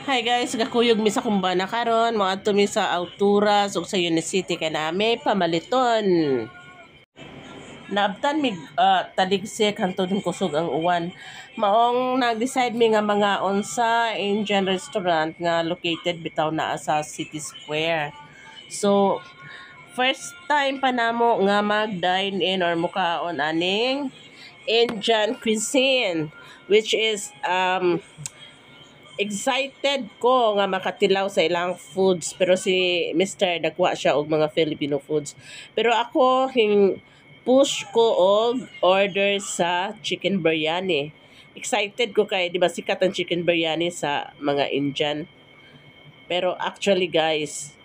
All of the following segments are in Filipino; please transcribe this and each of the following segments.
Hi guys, gakuyog mi sa kumbana karon, moadto mi sa Alturas ug sa Unicity kay nami pamaliton. Naabtan mi taligsik hantod kusog ang uwan. Maong nag-decide mi nga mga onsa Indian restaurant nga located bitaw naa sa City Square. So first time pa namo nga mag-dine in or mukaon aning Indian cuisine, which is excited ko nga makatilaw sa ilang foods, pero si Mr. nagwa siya og mga Filipino foods. Pero ako push ko og order sa chicken biryani. Excited ko kay di ba sikat ang chicken biryani sa mga Indian. Pero actually guys,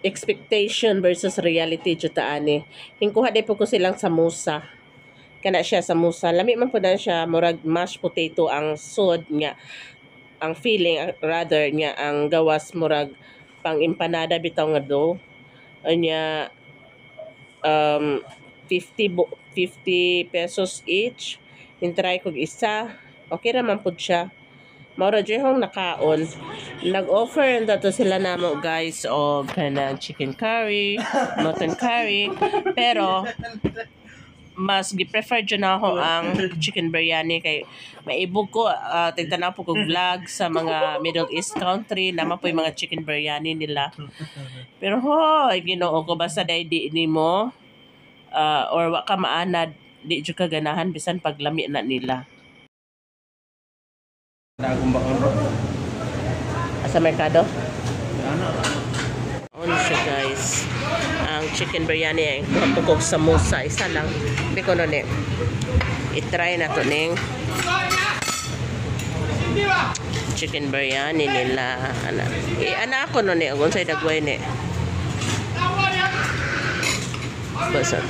expectation versus reality jud taani. Hingkuha day po ko silang samosa. Kana siya samosa. Lami man po na siya murag mashed potato ang sod niya. Ang feeling rather niya ang gawas murag pang empanada bitaw nga dough. Anya 50 pesos each. Hintry kog isa. Okay raman pud siya. Maura jehong nakaon. Nag-offer to sila namo guys og kanang chicken curry, mutton curry, pero mas gi-prefer dyan ako ang chicken biryani kay maibog ko tigtanaw po kong vlog sa mga Middle East country naman po yung mga chicken biryani nila. Pero hoy, Ginoo ko basta dai di nimo or wa ka maanad di jud ka ganahan bisan paglami na nila. Sa merkado? Ano siya guys? Ang chicken biryani ay kapukog samosa. Isa lang. Hindi ko nun i-try na to ning chicken biryani nila. Ana ako nun kung sa'y dagway basta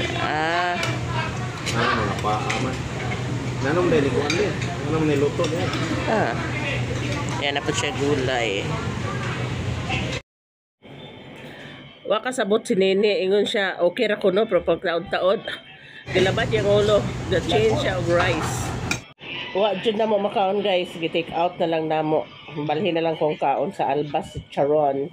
nanong dali ko ano nanong niluto niya. Yan na po siya gulay. Waka sabot si Nene, ingon siya, okay ra ko no, pero pag taod-taod, gilabad yung ulo, the change siya of rice. Wa dyan na mo makaon guys, gi-take out na lang na mo. Balhin na lang kong kaon sa Albas Charon.